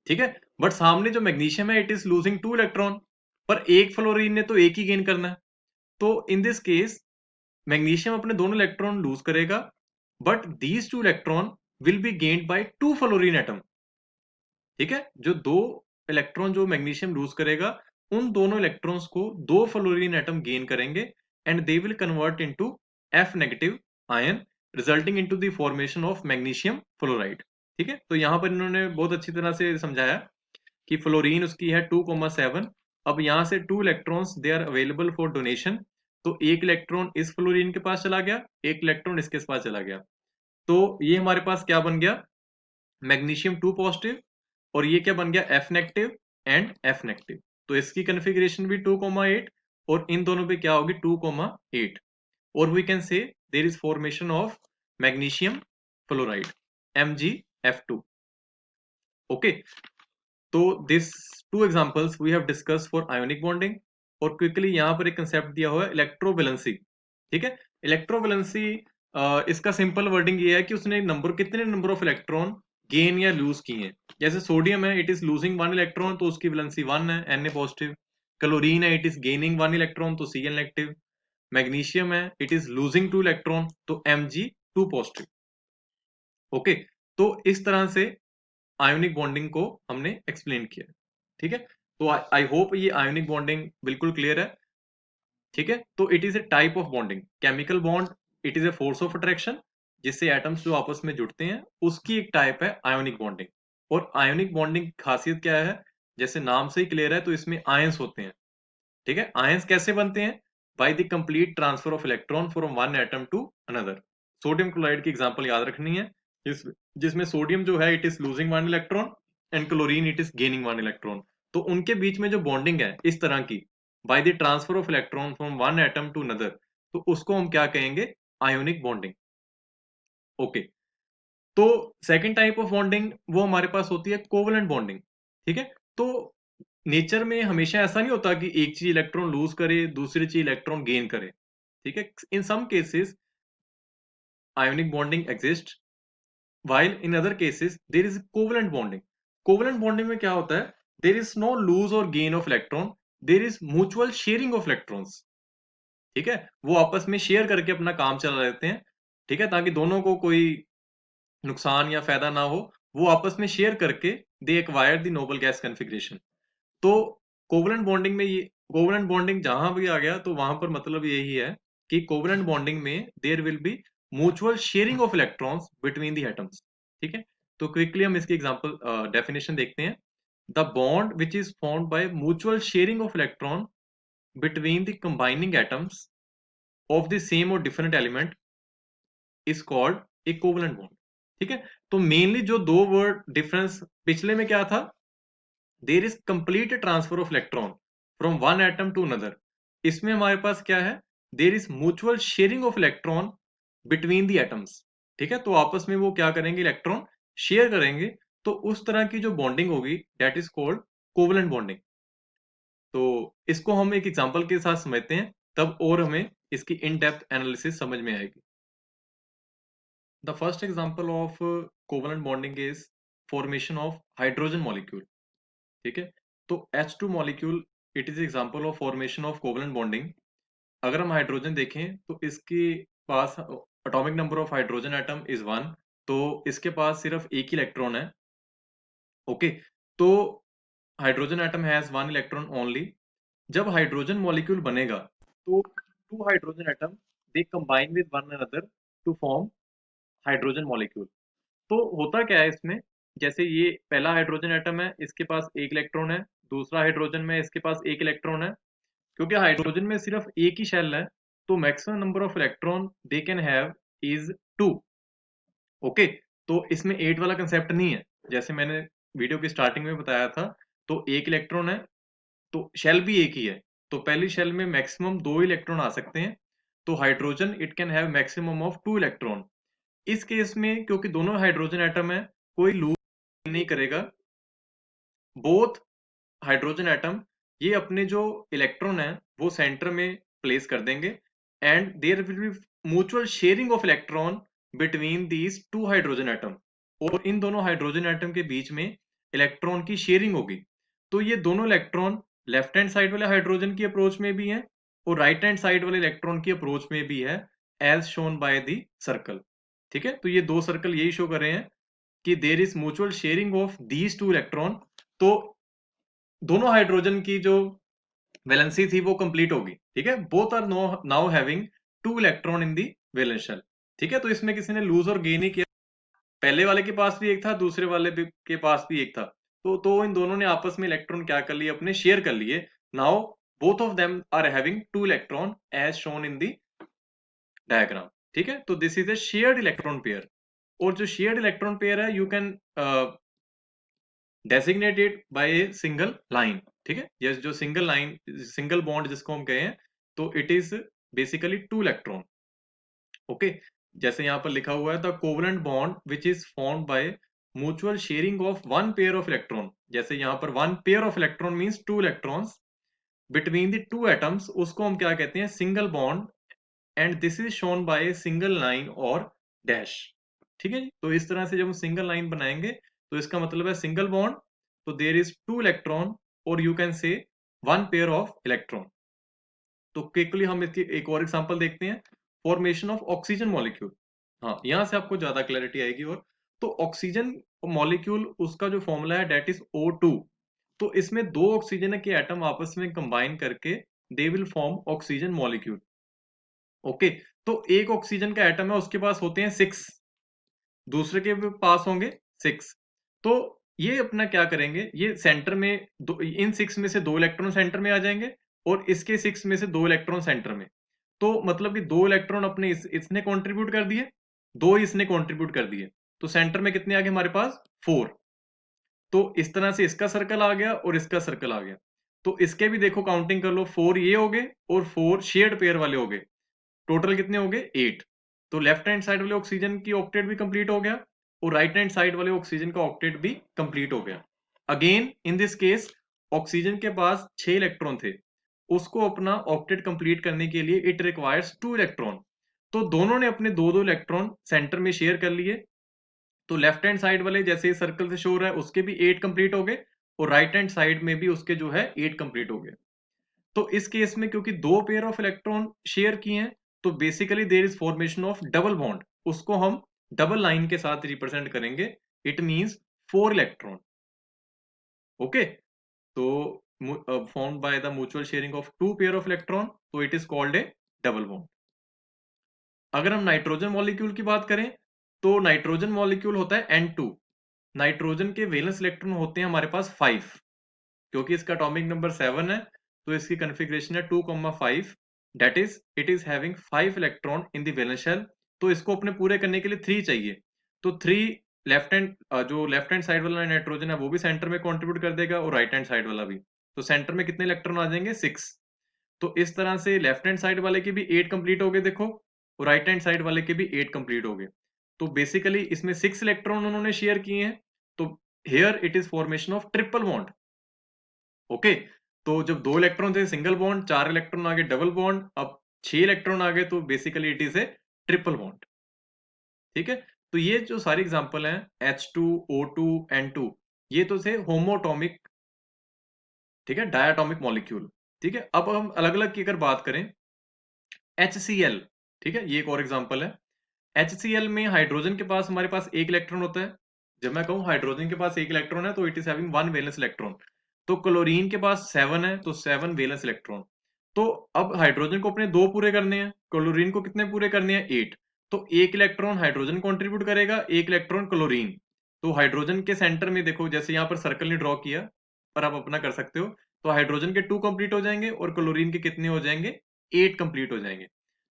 ठीक है, बट सामने जो मैग्नीशियम है इट इज लूजिंग 2 इलेक्ट्रॉन, पर एक फ्लोरीन ने तो एक ही गेन करना है। तो इन दिस केस मैग्नीशियम अपने दोनों इलेक्ट्रॉन लूज करेगा, but these 2 electron will be gained by 2 fluorine atom. ठीक है, जो 2 इलेक्ट्रॉन जो मैग्नीशियम लूज करेगा, उन दोनों इलेक्ट्रॉन्स को 2 फ्लोरीन एटम गेन करेंगे, and they will convert into F negative ion, resulting into the formation of magnesium fluoride. ठीक है, तो यहां पर इन्होंने बहुत अच्छी तरह से समझाया कि फ्लोरीन उसकी है 2,7। अब यहां से 2 electrons they are available for donation, तो एक इलेक्ट्रॉन इस फ्लोरीन के पास चला गया, एक इलेक्ट्रॉन इसके पास चला गया। तो ये हमारे पास क्या बन गया, मैग्नीशियम 2 पॉजिटिव, और ये क्या बन गया F negative and F negative. तो इसकी कन्फिग्रेशन भी 2,8, और इन दोनों पे क्या होगी 2,8, और we can say there is formation of magnesium fluoride MgF2। Okay, तो this 2 examples we have discuss for ionic bonding. और क्विकली यहाँ पर एक कंसेप्ट दिया हुआ है इलेक्ट्रोवैलेंसी। ठीक है, इलेक्ट्रोवैलेंसी इसका सिंपल वर्डिंग ये है कि उसने कितने नंबर ऑफ इलेक्ट्रॉन गेन या लूज किए हैं। जैसे सोडियम है इट इज लूजिंग 1 इलेक्ट्रॉन, तो उसकी वैलेंसी 1 है, Na पॉजिटिव। क्लोरीन है इट इज गेनिंग 1 इलेक्ट्रॉन, तो Cl नेगेटिव। मैग्नीशियम है इट इज लूजिंग 2 इलेक्ट्रॉन, तो Mg2 पॉजिटिव। ओके, तो इस तरह से आयोनिक बॉन्डिंग को हमने एक्सप्लेन किया। ठीक है, तो आई होप ये आयोनिक बॉन्डिंग बिल्कुल क्लियर है। ठीक है, तो it is A type of bonding. Chemical bond it is a force of attraction, जिससे एटम्स जो आपस में जुड़ते हैं, उसकी एक टाइप है आयोनिक बॉन्डिंग। और आयोनिक बॉन्डिंग खासियत क्या है, जैसे नाम से ही क्लियर है, तो इसमें आयंस होते हैं। ठीक है, आयंस कैसे बनते हैं, by the complete transfer of electron from one atom to another. Sodium chloride की एग्जांपल याद रखनी है, जिसमें सोडियम जो है it is losing 1 electron, and chlorine it is gaining 1 electron. तो उनके बीच में जो बॉन्डिंग है इस तरह की, by the transfer of electron from one atom to another, तो उसको हम क्या कहेंगे, आयोनिक बॉन्डिंग। ओके, तो सेकेंड टाइप ऑफ बॉन्डिंग वो हमारे पास होती है कोवलेंट बॉन्डिंग। ठीक है, तो नेचर में हमेशा ऐसा नहीं होता कि एक चीज इलेक्ट्रॉन लूज करे, दूसरी चीज इलेक्ट्रॉन गेन करे। ठीक है, in some cases ionic bonding exists, while in other cases there is covalent bonding. Covalent bonding में क्या होता है, there is no lose or gain of electron, there is mutual sharing of electrons. ठीक है, वो आपस में शेयर करके अपना काम चला लेते हैं। ठीक है, ताकि दोनों को कोई नुकसान या फायदा ना हो, वो आपस में शेयर करके they acquire the noble gas configuration. तो कोवलेंट बॉन्डिंग में ये, कोवलेंट बॉन्डिंग जहां भी आ गया तो वहां पर मतलब यही है कि कोवलेंट बॉन्डिंग में there will be mutual sharing of electrons between the atoms. ठीक है, तो क्विकली हम इसकी एग्जांपल डेफिनेशन देखते हैं। The bond which is formed by mutual sharing of electron between the combining atoms of the same और different element is called a covalent bond. ठीक है, तो मेनली जो दो वर्ड डिफरेंस पिछले में क्या था, there is complete transfer of electron from one atom to another. इसमें हमारे पास क्या है, there is mutual sharing of electron between the atoms. ठीक है, तो आपस में वो क्या करेंगे, इलेक्ट्रॉन शेयर करेंगे। तो उस तरह की जो बॉन्डिंग होगी that is called covalent bonding. तो इसको हम एक एग्जांपल के साथ समझते हैं, तब और हमें इसकी इन डेप्थ एनालिसिस समझ में आएगी। The first example of covalent bonding is formation of hydrogen molecule. ठीक है, तो H2 molecule it is example of formation of covalent bonding. अगर हम हाइड्रोजन देखें तो इसके पास atomic number of hydrogen atom is 1, तो इसके पास सिर्फ एक ही इलेक्ट्रॉन है। ओके, तो hydrogen atom has 1 electron only. जब हाइड्रोजन मॉलिक्यूल बनेगा तो 2 hydrogen atom they combine with one another to form hydrogen molecule. तो होता क्या है इसमें, जैसे ये पहला हाइड्रोजन एटम है, इसके पास एक इलेक्ट्रॉन है, दूसरा हाइड्रोजन में इसके पास एक इलेक्ट्रॉन है। क्योंकि हाइड्रोजन में सिर्फ एक ही शेल है, तो maximum number of electron they can have is 2। Okay, तो इसमें 8 वाला कंसेप्ट नहीं है, जैसे मैंने वीडियो की स्टार्टिंग में बताया था। तो एक इलेक्ट्रॉन है, तो शेल भी एक ही है, तो पहली शेल में मैक्सिमम 2 इलेक्ट्रॉन आ सकते हैं। तो hydrogen it can have maximum of 2 electron. इस केस में क्योंकि दोनों हाइड्रोजन एटम है, कोई लूज नहीं करेगा, बोथ हाइड्रोजन एटम ये अपने जो इलेक्ट्रॉन है वो सेंटर में प्लेस कर देंगे, and there will be mutual sharing of electron between these two hydrogen atom, और इन दोनों हाइड्रोजन एटम के बीच में इलेक्ट्रॉन की शेयरिंग होगी। तो ये दोनों इलेक्ट्रॉन लेफ्ट हैंड साइड वाले हाइड्रोजन की अप्रोच में भी है और राइट हैंड साइड वाले इलेक्ट्रॉन की अप्रोच में भी है, as shown by the circle. ठीक है, तो ये दो सर्कल यही शो कर रहे हैं कि there is mutual sharing of these two electron. तो दोनों हाइड्रोजन की जो वैलेंसी थी वो कंप्लीट होगी। ठीक है, both are now having two electron in the valence shell. ठीक है, तो इसमें किसी ने लूज और गेन नहीं किया, पहले वाले के पास भी एक था, दूसरे वाले के पास भी एक था, तो इन दोनों ने आपस में इलेक्ट्रॉन क्या कर लिए, अपने शेयर कर लिए। Now both of them are having two electron as shown in the diagram. ठीक है, तो this is a shared electron pair, और जो शेयर्ड इलेक्ट्रॉन पेयर है you can designated by a single line. ठीक है, यस, जो सिंगल लाइन, सिंगल बॉन्ड जिसको हम कहें, तो it is basically two electron. Okay, जैसे यहाँ पर लिखा हुआ है the covalent bond which is formed by mutual sharing of one pair of electron, जैसे यहाँ पर one pair of electron means two electrons between the two atoms, उसको हम क्या कहते हैं, single bond, and this is shown by single line और dash. ठीक है जी, तो इस तरह से जब हम सिंगल लाइन बनाएंगे तो इसका मतलब है सिंगल बॉन्ड, तो देयर इज टू इलेक्ट्रॉन, और यू कैन से वन पेयर ऑफ इलेक्ट्रॉन। तो क्विकली हम इसकी एक और एग्जांपल देखते हैं, फॉर्मेशन ऑफ ऑक्सीजन मॉलिक्यूल। हाँ, यहां से आपको ज्यादा क्लैरिटी आएगी। और तो ऑक्सीजन मॉलिक्यूल, उसका जो फॉर्मूला है डेट इज O2। तो इसमें दो ऑक्सीजन के एटम आपस में कंबाइन करके they will form oxygen molecule. Okay, तो एक ऑक्सीजन का एटम है, उसके पास होते हैं 6, दूसरे के भी पास होंगे 6। तो ये अपना क्या करेंगे, ये सेंटर में इन 6 में से 2 इलेक्ट्रॉन सेंटर में आ जाएंगे, और इसके 6 में से 2 इलेक्ट्रॉन सेंटर में। तो मतलब कि 2 इलेक्ट्रॉन अपने इसने कंट्रीब्यूट कर दिए, 2 इसने कंट्रीब्यूट कर दिए, तो सेंटर में कितने आ गए हमारे पास, 4। तो इस तरह से इसका सर्कल आ गया और इसका सर्कल आ गया। तो इसके भी देखो काउंटिंग कर लो, 4 ये हो गए और 4 शेयर्ड पेयर वाले हो गए, टोटल कितने हो गए, 8। तो लेफ्ट हैंड साइड वाले ऑक्सीजन की ऑक्टेट भी कंप्लीट हो गया, और राइट हैंड साइड वाले ऑक्सीजन का ऑक्टेट भी कंप्लीट हो गया। Again in this case oxygen के पास 6 इलेक्ट्रॉन थे, उसको अपना ऑक्टेट कंप्लीट करने के लिए इट रिक्वायर्स 2 इलेक्ट्रॉन। तो दोनों ने अपने दो दो इलेक्ट्रॉन सेंटर में शेयर कर लिए। तो लेफ्ट हैंड साइड वाले जैसे सर्कल से शो रहा है उसके भी 8 कंप्लीट हो गए, और राइट हैंड साइड में भी उसके जो है 8 कंप्लीट हो गए। तो इस केस में क्योंकि दो पेयर ऑफ इलेक्ट्रॉन शेयर किए हैं, तो basically there is formation of double bond, उसको हम डबल लाइन के साथ रिप्रेजेंट करेंगे, इट मींस 4 इलेक्ट्रॉन। ओके, तो formed by the mutual sharing of two pair of electron, तो it is called a double bond. अगर हम नाइट्रोजन मॉलिक्यूल की बात करें, तो नाइट्रोजन मॉलिक्यूल होता है N2। नाइट्रोजन के वैलेंस इलेक्ट्रॉन होते हैं हमारे पास 5, क्योंकि इसका एटॉमिक नंबर 7 है, तो इसकी कॉन्फ़िगरेशन है 2,5। That is it is having 5 electron in the valence shell. तो इसको अपने पूरे करने के लिए 3 चाहिए, तो 3 लेफ्ट हैंड, जो लेफ्ट हैंड साइड वाला नाइट्रोजन है वो भी सेंटर में कंट्रीब्यूट कर देगा, और राइट हैंड साइड वाला भी। तो सेंटर में कितने इलेक्ट्रॉन आ जाएंगे, 6। तो इस तरह से लेफ्ट हैंड साइड वाले के भी 8 कंप्लीट हो गए देखो, और राइट हैंड साइड वाले के भी 8 कंप्लीट हो गए। तो बेसिकली इसमें 6 इलेक्ट्रॉन उन्होंने शेयर किए हैं, तो here it is formation of triple bond. Okay, तो जब 2 इलेक्ट्रॉन थे सिंगल बॉन्ड, 4 इलेक्ट्रॉन आ गए डबल बॉन्ड, अब 6 इलेक्ट्रॉन आ गए, तो basically it is A triple bond. ठीक है, तो ये जो सारी एग्जांपल हैं H2, O2, N2, ये तो थे होमोटॉमिक, ठीक है, डायटोमिक मॉलिक्यूल। ठीक है, अब हम अलग अलग की अगर बात करें, HCl, ठीक है, ये एक और एग्जांपल है। HCl में हाइड्रोजन के पास हमारे पास एक इलेक्ट्रॉन होता है। जब मैं कहूं हाइड्रोजन के पास एक इलेक्ट्रॉन है, तो it is having 1 valence electron. तो क्लोरीन के पास 7 है, तो 7 वैलेंस इलेक्ट्रॉन। तो अब हाइड्रोजन को अपने 2 पूरे करने हैं, क्लोरीन को कितने पूरे करने हैं, 8। तो एक इलेक्ट्रॉन हाइड्रोजन कंट्रीब्यूट करेगा, एक इलेक्ट्रॉन क्लोरीन। तो हाइड्रोजन के सेंटर में देखो, जैसे यहाँ पर सर्कल नहीं ड्रॉ किया, पर आप अपना कर सकते हो। तो हाइड्रोजन के 2 कंप्लीट हो जाएंगे, और क्लोरीन के कितने हो जाएंगे, 8 कंप्लीट हो जाएंगे।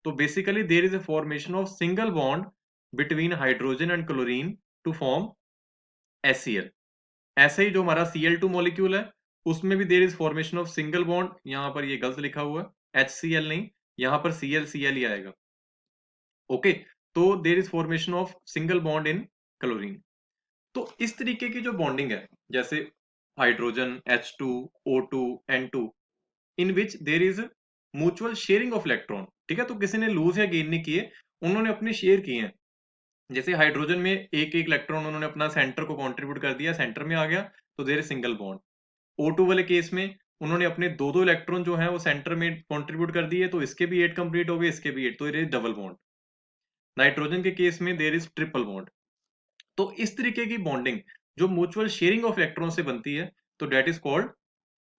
तो basically there is a formation of single bond between hydrogen and chlorine to form HCl। ऐसे ही जो हमारा Cl2 मॉलिक्यूल है, उसमें भी there is formation of single bond. यहाँ पर ये गलत लिखा हुआ है, HCl नहीं, यहाँ पर Cl ही आएगा। ओके, तो there is formation of single bond in chlorine. तो इस तरीके की जो बॉन्डिंग है, जैसे hydrogen H2O2 N2, in which there is mutual sharing of electron, ठीक है, तो किसी ने लूज या गेन नहीं किए, उन्होंने अपने शेयर किए हैं। जैसे हाइड्रोजन में एक एक इलेक्ट्रॉन उन्होंने अपना सेंटर को कंट्रीब्यूट कर दिया, सेंटर में आ गया, तो there is single bond. O2 वाले केस में उन्होंने अपने दो दो इलेक्ट्रॉन जो है वो सेंटर में कंट्रीब्यूट कर दिए, तो इसके भी 8 कंप्लीट हो गए, इसके भी 8, तो ये डबल बॉन्ड। नाइट्रोजन के केस में देयर इज ट्रिपल बॉन्ड। तो इस तरीके की बॉन्डिंग जो म्यूचुअल शेयरिंग ऑफ इलेक्ट्रॉन से बनती है, तो that is called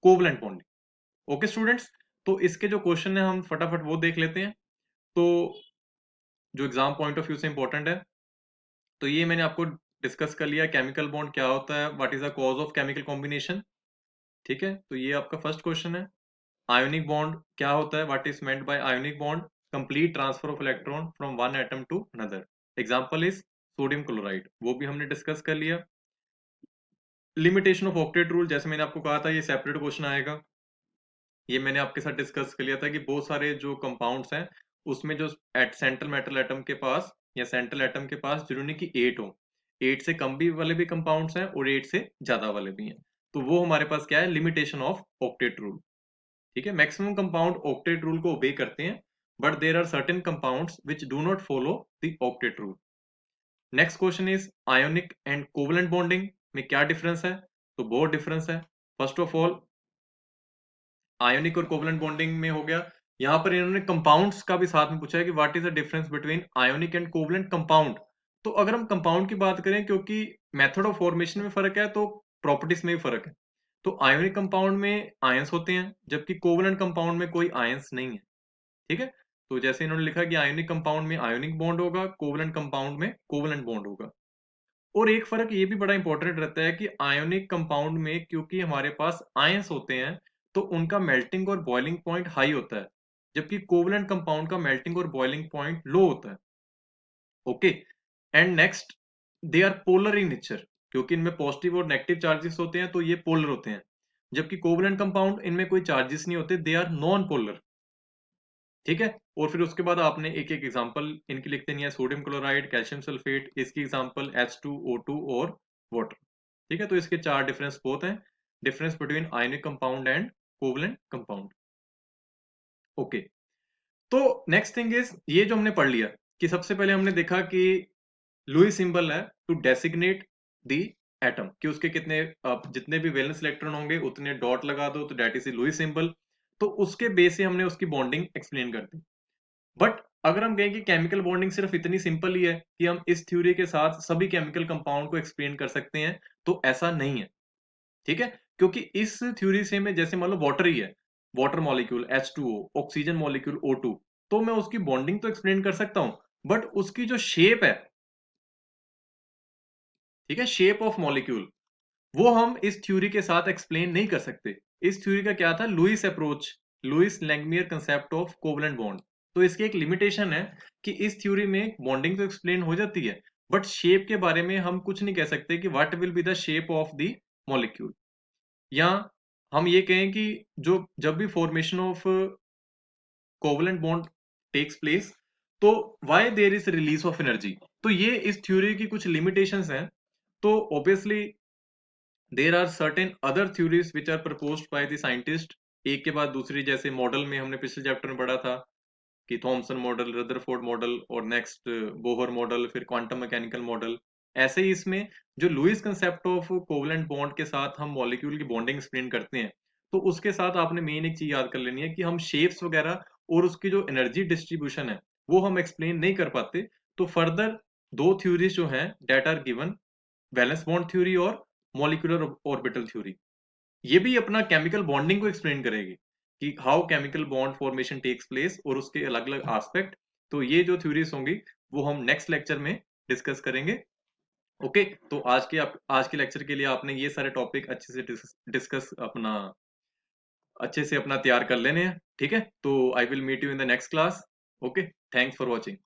covalent bonding. Okay students, तो इसके जो क्वेश्चन है हम फटाफट वो देख लेते हैं। तो जो एग्जाम पॉइंट ऑफ व्यू से इंपॉर्टेंट है, तो ये मैंने आपको डिस्कस कर लिया, केमिकल बॉन्ड क्या होता है, what is the cause of chemical combination, ठीक है, तो ये आपका फर्स्ट क्वेश्चन है। आयोनिक बॉन्ड क्या होता है, what is meant by ionic bond, complete transfer of electron from one atom to another. Example is sodium chloride, वो भी हमने डिस्कस कर लिया। लिमिटेशन ऑफ ऑक्टेट रूल, जैसे मैंने आपको कहा था ये सेपरेट क्वेश्चन आएगा, ये मैंने आपके साथ डिस्कस कर लिया था कि बहुत सारे जो कंपाउंड्स हैं उसमें जो एट सेंट्रल मेटल एटम के पास या सेंट्रल एटम के पास जरूरी नहीं कि 8 हो, 8 से कम भी वाले भी कंपाउंड्स हैं और 8 से ज्यादा वाले भी हैं, तो वो हमारे पास क्या है, लिमिटेशन ऑफ ऑक्टेट रूल। ठीक है, मैक्सिमम कंपाउंड ऑक्टेट रूल को ओबे करते हैं, but there are certain compounds which do not follow the octet rule. Next question is ionic and covalent bonding में क्या डिफरेंस है, तो बहुत डिफरेंस है। फर्स्ट ऑफ ऑल आयोनिक और कोवलेंट बॉन्डिंग में हो गया, यहाँ पर इन्होंने कंपाउंड्स का भी साथ में पूछा है कि what is the difference between ionic and covalent compound. तो अगर हम कंपाउंड की बात करें, क्योंकि मेथड ऑफ फॉर्मेशन में फर्क है तो प्रॉपर्टीज में भी फर्क है। तो आयोनिक कंपाउंड में आयंस होते हैं, जबकि कोवलेंट कंपाउंड में कोई आयंस नहीं है, ठीक है। तो जैसे इन्होंने लिखा कि आयोनिक कंपाउंड में आयोनिक बॉन्ड होगा, कोवलेंट कंपाउंड में कोवलेंट बॉन्ड होगा। और एक फर्क ये भी बड़ा इंपॉर्टेंट रहता है कि आयोनिक कंपाउंड में क्योंकि हमारे पास आयंस होते हैं, तो उनका मेल्टिंग और बॉइलिंग पॉइंट हाई होता है, जबकि कोवलेंट कंपाउंड का मेल्टिंग और बॉइलिंग पॉइंट लो होता है। Okay, and next, they are polar in nature, क्योंकि इनमें पॉजिटिव और नेगेटिव चार्जेस होते हैं, तो ये पोलर होते हैं, जबकि कोवलेंट कंपाउंड इनमें कोई चार्जेस नहीं होते, दे आर नॉन पोलर, ठीक है। और फिर उसके बाद आपने एक एक एग्जांपल इनकी लिख देनी है, सोडियम क्लोराइड, कैल्शियम सल्फेट, इसकी एग्जांपल H2O2 और वाटर, ठीक है। तो इसके चार डिफरेंस बहुत हैं, difference between ionic compound and covalent compound. Okay, तो नेक्स्ट थिंग इज ये जो हमने पढ़ लिया कि सबसे पहले हमने देखा कि लुईस सिंबल है टू डेसिग्नेट द एटम, कि उसके कितने जितने भी वैलेंस इलेक्ट्रॉन होंगे उतने डॉट लगा दो, तो दैट इज लुईस सिंबल। तो उसके बेस से हमने उसकी बॉन्डिंग एक्सप्लेन कर दी। बट अगर हम कहें कि केमिकल बॉन्डिंग सिर्फ इतनी सिंपल ही है कि हम इस थ्योरी के साथ सभी केमिकल कंपाउंड को एक्सप्लेन कर सकते हैं, तो ऐसा नहीं है, ठीक है। क्योंकि इस थ्योरी से मैं, जैसे मान लो वाटर ही है, water molecule H2O, oxygen molecule O2, तो मैं उसकी बॉन्डिंग तो एक्सप्लेन कर सकता हूं, बट उसकी जो शेप है, ठीक है, शेप ऑफ मॉलिक्यूल, वो हम इस थ्योरी के साथ एक्सप्लेन नहीं कर सकते। इस थ्योरी का क्या था, Lewis approach, Lewis Langmuir concept of covalent bond. तो इसकी एक लिमिटेशन है कि इस थ्योरी में बॉन्डिंग तो एक्सप्लेन हो जाती है, बट शेप के बारे में हम कुछ नहीं कह सकते कि what will be the shape of the molecule. या हम ये कहें कि जो जब भी formation of covalent bond takes place, तो why there is release of energy, तो ये इस थ्योरी की कुछ लिमिटेशंस हैं। तो obviously there are certain other theories which are proposed by the scientist, एक के बाद दूसरी, जैसे मॉडल में हमने पिछले चैप्टर में पढ़ा था कि थॉमसन मॉडल, रदरफोर्ड मॉडल, और नेक्स्ट बोहर मॉडल, फिर क्वांटम मैकेनिकल मॉडल। ऐसे ही इसमें जो Lewis concept of covalent bond के साथ हम मॉलिक्यूल की बॉन्डिंग एक्सप्लेन करते हैं, तो उसके साथ आपने मेन एक चीज याद कर लेनी है कि हम शेप्स वगैरह और उसकी जो एनर्जी डिस्ट्रीब्यूशन है वो हम एक्सप्लेन नहीं कर पाते। तो फर्दर दो थ्योरीज जो हैं that are given, valence bond theory और मॉलिक्यूलर ऑर्बिटल थ्योरी, ये भी अपना केमिकल बॉन्डिंग को एक्सप्लेन करेगी कि how chemical bond formation takes place और उसके अलग अलग एस्पेक्ट। तो ये जो थ्योरीज होंगी वो हम नेक्स्ट लेक्चर में डिस्कस करेंगे। ओके, तो आज के लेक्चर के लिए आपने ये सारे टॉपिक अच्छे से डिस्कस अपना अच्छे से अपना तैयार कर लेने हैं, ठीक है। तो I will meet you in the next class. Okay, thanks for watching.